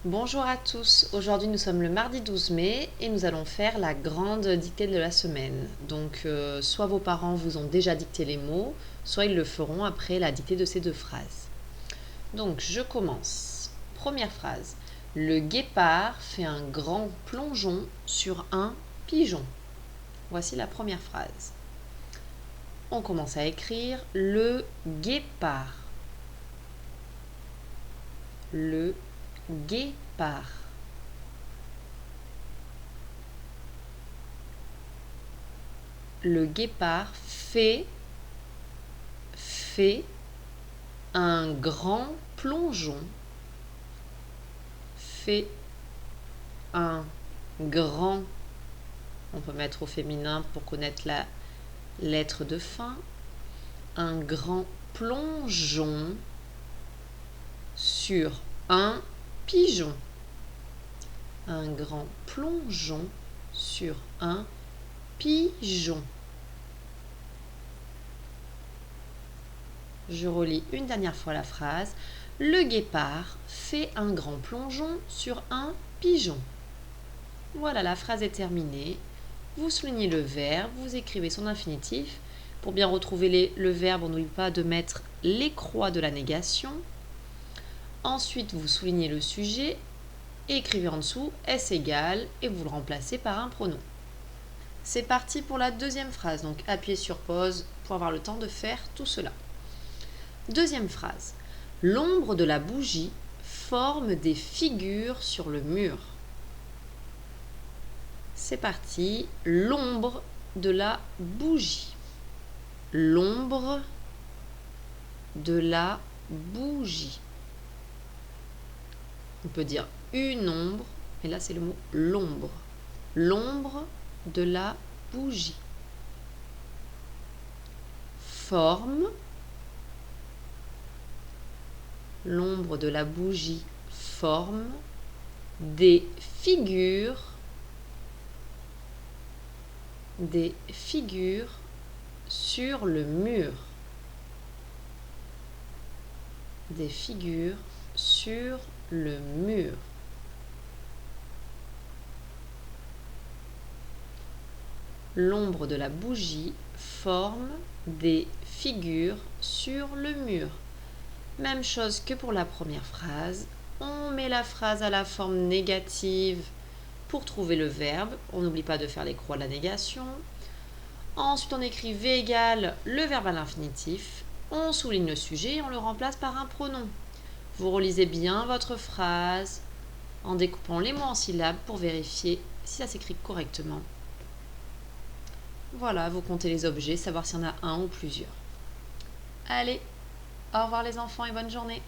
Bonjour à tous, aujourd'hui nous sommes le mardi 12 mai et nous allons faire la grande dictée de la semaine. Donc soit vos parents vous ont déjà dicté les mots, soit ils le feront après la dictée de ces deux phrases. Donc je commence. Première phrase. Le guépard fait un grand plongeon sur un pigeon. Voici la première phrase. On commence à écrire le guépard. Le guépard. Le guépard fait un grand plongeon. Fait un grand. On peut mettre au féminin pour connaître la lettre de fin. Un grand plongeon sur un pigeon. Un grand plongeon sur un pigeon. Je relis une dernière fois la phrase. Le guépard fait un grand plongeon sur un pigeon. Voilà, la phrase est terminée. Vous soulignez le verbe, vous écrivez son infinitif. Pour bien retrouver le verbe, on n'oublie pas de mettre les croix de la négation. Ensuite, vous soulignez le sujet, écrivez en dessous S égale et vous le remplacez par un pronom. C'est parti pour la deuxième phrase, donc appuyez sur pause pour avoir le temps de faire tout cela. Deuxième phrase. L'ombre de la bougie forme des figures sur le mur. C'est parti. L'ombre de la bougie. L'ombre de la bougie. On peut dire une ombre, mais là c'est le mot l'ombre. L'ombre de la bougie. Forme. L'ombre de la bougie forme des figures sur le mur. Des figures sur le mur. L'ombre de la bougie forme des figures sur le mur. Même chose que pour la première phrase. On met la phrase à la forme négative pour trouver le verbe. On n'oublie pas de faire les croix de la négation. Ensuite, on écrit V égale le verbe à l'infinitif. On souligne le sujet et on le remplace par un pronom. Vous relisez bien votre phrase en découpant les mots en syllabes pour vérifier si ça s'écrit correctement. Voilà, vous comptez les objets, savoir s'il y en a un ou plusieurs. Allez, au revoir les enfants et bonne journée.